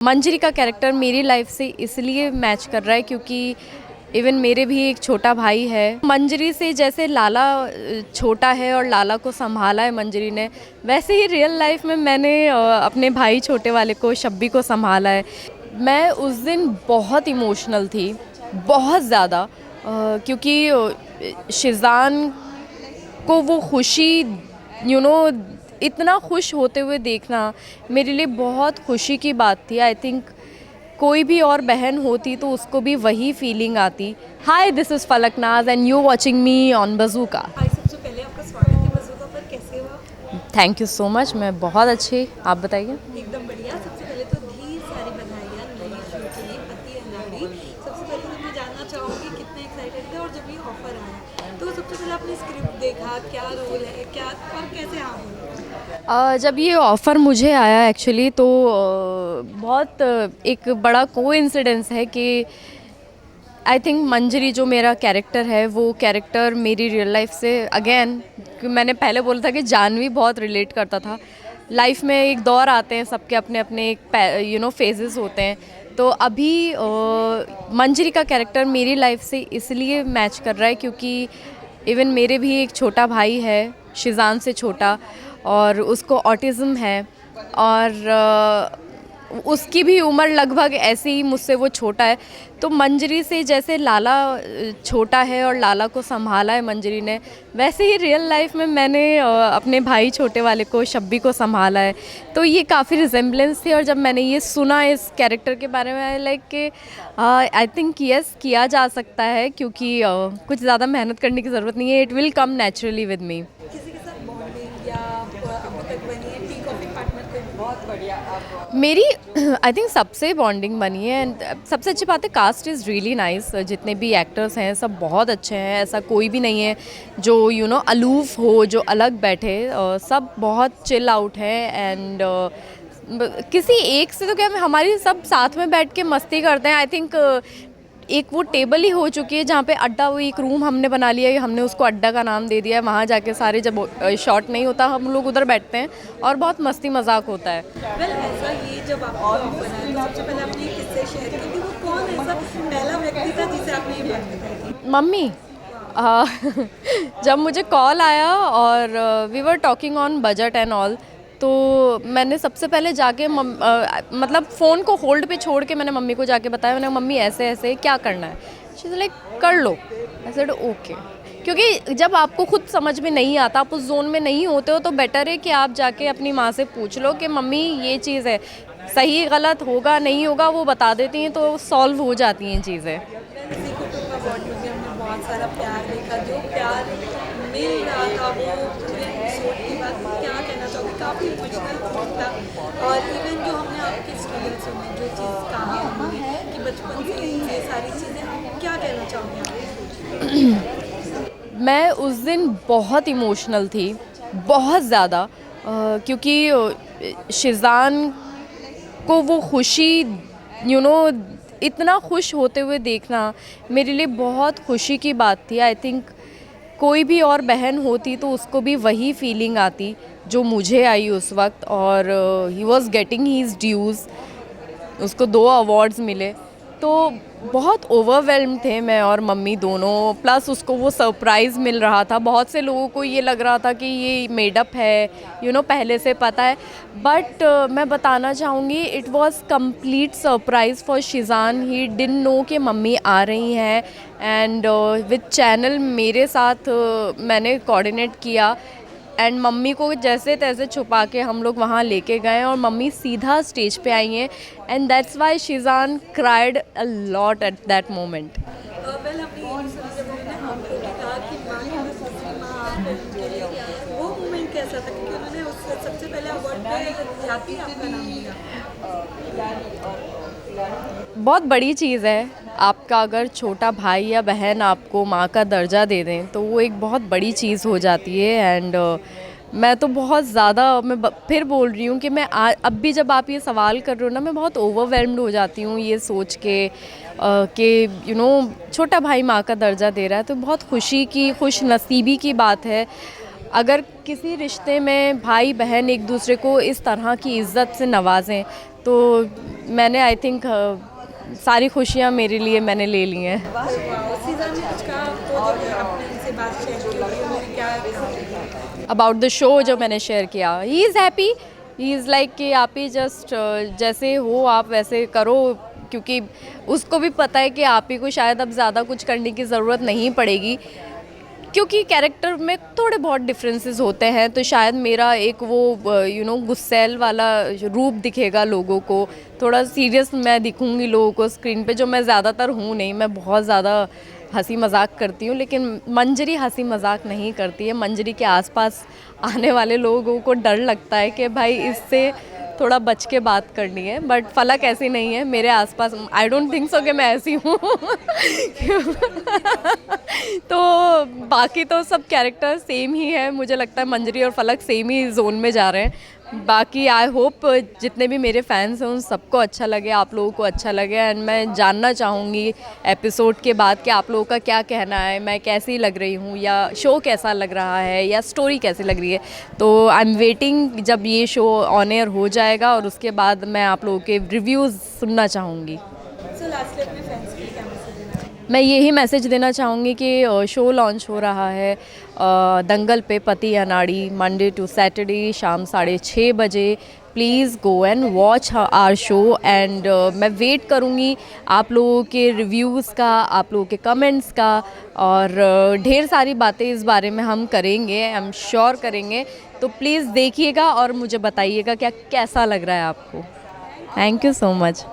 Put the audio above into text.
मंजरी का कैरेक्टर मेरी लाइफ से इसलिए मैच कर रहा है क्योंकि इवन मेरे भी एक छोटा भाई है। मंजरी से जैसे लाला छोटा है और लाला को संभाला है मंजरी ने, वैसे ही रियल लाइफ में मैंने अपने भाई छोटे वाले को, शब्बी को संभाला है। मैं उस दिन बहुत इमोशनल थी, बहुत ज़्यादा, क्योंकि शिज़ान को वो खुशी इतना खुश होते हुए देखना मेरे लिए बहुत खुशी की बात थी। आई थिंक कोई भी और बहन होती तो उसको भी वही फीलिंग आती। Hi, this is Falaknaz and you watching me on Bazooka. Hi, सबसे पहले आपका स्वागत है बज़ूका पर। कैसे हो आप? थैंक यू सो मच, मैं बहुत अच्छी। आप बताइए। एकदम बढ़िया। सबसे पहले तो ढेर सारी बधाइयाँ नई शो के लिए, पति अनाड़ी। सबसे पहले तो मैं जानना चाहूँगी कितने एक्साइटेड थे और जब ये ऑफर आया तो सबसे पहले आपने स्क्रिप्ट देखा, क्या रोल है, क्या और कैसे हाँ बोला? जब ये ऑफ़र मुझे आया एक्चुअली तो बहुत एक बड़ा कोइंसिडेंस है कि आई थिंक मंजरी जो मेरा कैरेक्टर है वो कैरेक्टर मेरी रियल लाइफ से अगेन, मैंने पहले बोला था कि जानवी बहुत रिलेट करता था। लाइफ में एक दौर आते हैं, सबके अपने अपने एक फेजेस होते हैं। तो अभी मंजरी का कैरेक्टर मेरी लाइफ से इसलिए मैच कर रहा है क्योंकि इवन मेरे भी एक छोटा भाई है, शिज़ान से छोटा, और उसको ऑटिज़म है और उसकी भी उम्र लगभग ऐसी ही, मुझसे वो छोटा है। तो मंजरी से जैसे लाला छोटा है और लाला को संभाला है मंजरी ने, वैसे ही रियल लाइफ में मैंने अपने भाई छोटे वाले को, शब्बी को संभाला है। तो ये काफ़ी रिजेम्बलेंस थी और जब मैंने ये सुना इस कैरेक्टर के बारे में, लाइक कि आई थिंक यस, किया जा सकता है क्योंकि कुछ ज़्यादा मेहनत करने की ज़रूरत नहीं है। It will come naturally with me. किसी के साथ बॉन्डिंग या अभी तक बनी है टी कॉफी पार्टनर कोई? बहुत बढ़िया। आप मेरी आई थिंक सबसे बॉन्डिंग बनी है एंड सबसे अच्छी बात है, कास्ट इज़ रियली नाइस। जितने भी एक्टर्स हैं सब बहुत अच्छे हैं, ऐसा कोई भी नहीं है जो अलूफ हो, जो अलग बैठे। सब बहुत चिल आउट है एंड किसी एक से तो क्या, हमारी सब साथ में बैठ के मस्ती करते हैं। आई थिंक एक वो टेबल ही हो चुकी है जहाँ पे अड्डा, वो एक रूम हमने बना लिया है, हमने उसको अड्डा का नाम दे दिया है। वहाँ जाके सारे, जब शॉट नहीं होता हम लोग उधर बैठते हैं और बहुत मस्ती मजाक होता है। वेल, ऐसा ये जब आपको ऑफर आया तो सबसे पहले आपने ये किससे शेयर की थी? वो कौन ऐसा पहला व्यक्ति था जिसे आपने ये बात बताई थी? मम्मी। जब मुझे कॉल आया और we were talking on budget and all, तो मैंने सबसे पहले जाके मतलब फ़ोन को होल्ड पे छोड़ के मैंने मम्मी को जाके बताया। मैंने, मम्मी ऐसे ऐसे क्या करना है? शी इज़ लाइक, कर लो। I said okay. क्योंकि जब आपको खुद समझ में नहीं आता, आप उस जोन में नहीं होते हो, तो बेटर है कि आप जाके अपनी माँ से पूछ लो कि मम्मी ये चीज़ है, सही गलत होगा नहीं होगा, वो बता देती हैं तो सॉल्व हो जाती हैं चीज़ें। जी, कुटुंब का बॉन्डिंग में हमने बहुत सारा प्यार देखा। जो प्यार मिल रहा था वो पूरे एपिसोड की बात क्या कहना चाहोगे? काफ़ी इमोशनल था। और इवन जो हमने आपके स्ट्रगल सुने, जो चीज़ कहा हमने कि बचपन से ये सारी चीज़ें, क्या कहना चाहोगे आप? मैं उस दिन बहुत इमोशनल थी, बहुत ज़्यादा, क्योंकि शिज़ान को वो खुशी इतना खुश होते हुए देखना मेरे लिए बहुत खुशी की बात थी। आई थिंक कोई भी और बहन होती तो उसको भी वही फीलिंग आती जो मुझे आई उस वक्त। और ही वॉज गेटिंग हीज़ ड्यूज़, उसको 2 अवार्ड्स मिले, तो बहुत ओवरवेल्म थे मैं और मम्मी दोनों। प्लस उसको वो सरप्राइज़ मिल रहा था। बहुत से लोगों को ये लग रहा था कि ये मेडअप है, पहले से पता है। बट मैं बताना चाहूँगी, it was complete surprise for Shizaan. He didn't know कि मम्मी आ रही हैं एंड विद चैनल मेरे साथ मैंने कोऑर्डिनेट किया एंड मम्मी को जैसे तैसे छुपा के हम लोग वहाँ लेके गए और मम्मी सीधा स्टेज पे आई हैं and that's why Shizaan cried a lot at that moment. Well, हमने ये भी सुना जब उन्होंने हमको भी कहा कि माँ की बस दूसरी माँ आप हो उनके लिए, वो मोमेंट कैसा था? क्योंकि उन्होंने उससे सबसे पहले अवार्ड पे जाती आपका नाम लिया। बहुत बड़ी चीज़ है, आपका अगर छोटा भाई या बहन आपको माँ का दर्जा दे दें तो वो एक बहुत बड़ी चीज़ हो जाती है। एंड मैं तो बहुत ज़्यादा, फिर बोल रही हूँ कि मैं अब भी जब आप ये सवाल कर रहे हो ना, मैं बहुत ओवरवेल्म्ड हो जाती हूँ ये सोच के कि छोटा भाई माँ का दर्जा दे रहा है, तो बहुत खुशी की, खुश नसीबी की बात है। अगर किसी रिश्ते में भाई बहन एक दूसरे को इस तरह की इज़्ज़त से नवाजें तो तो मैंने आई थिंक सारी खुशियाँ मेरे लिए मैंने ले ली हैं। सीज़न में कुछ कहा आपको जो आपने इनसे बात शेयर की उन्होंने क्या कहा? अबाउट द शो जो मैंने शेयर किया, he is happy, he is like कि आप ही जस्ट जैसे हो आप वैसे करो, क्योंकि उसको भी पता है कि आप ही को शायद अब ज़्यादा कुछ करने की ज़रूरत नहीं पड़ेगी, क्योंकि कैरेक्टर में थोड़े बहुत डिफरेंसेस होते हैं। तो शायद मेरा एक वो गुस्सैल वाला रूप दिखेगा लोगों को, थोड़ा सीरियस मैं दिखूंगी लोगों को स्क्रीन पे, जो मैं ज़्यादातर हूँ नहीं। मैं बहुत ज़्यादा हंसी मजाक करती हूँ, लेकिन मंजरी हंसी मजाक नहीं करती है। मंजरी के आसपास आने वाले लोगों को डर लगता है कि भाई इससे थोड़ा बच के बात करनी है, बट फलक ऐसी नहीं है मेरे आसपास। आई डोंट थिंक सो कि मैं ऐसी हूँ। तो बाकी तो सब कैरेक्टर सेम ही है, मुझे लगता है मंजरी और फलक सेम ही जोन में जा रहे हैं। बाकी आई होप जितने भी मेरे फैंस हैं उन सबको अच्छा लगे, आप लोगों को अच्छा लगे। एंड मैं जानना चाहूँगी एपिसोड के बाद कि आप लोगों का क्या कहना है, मैं कैसी लग रही हूँ, या शो कैसा लग रहा है, या स्टोरी कैसी लग रही है। तो आई एम वेटिंग जब ये शो ऑन एयर हो जाएगा, और उसके बाद मैं आप लोगों के रिव्यूज़ सुनना चाहूँगी। सो लास्टली अपने फ्रेंड्स के लिए क्या मैसेज देना है? मैं यही मैसेज देना चाहूँगी कि शो लॉन्च हो रहा है दंगल पे, पति अनाड़ी, मंडे टू सैटरडे शाम 6:30 बजे। Please go and watch our show. And मैं वेट करूँगी आप लोगों के रिव्यूज़ का, आप लोगों के कमेंट्स का, और ढेर सारी बातें इस बारे में हम करेंगे, आई एम श्योर करेंगे। तो प्लीज़ देखिएगा और मुझे बताइएगा क्या कैसा लग रहा है आपको। Thank you so much.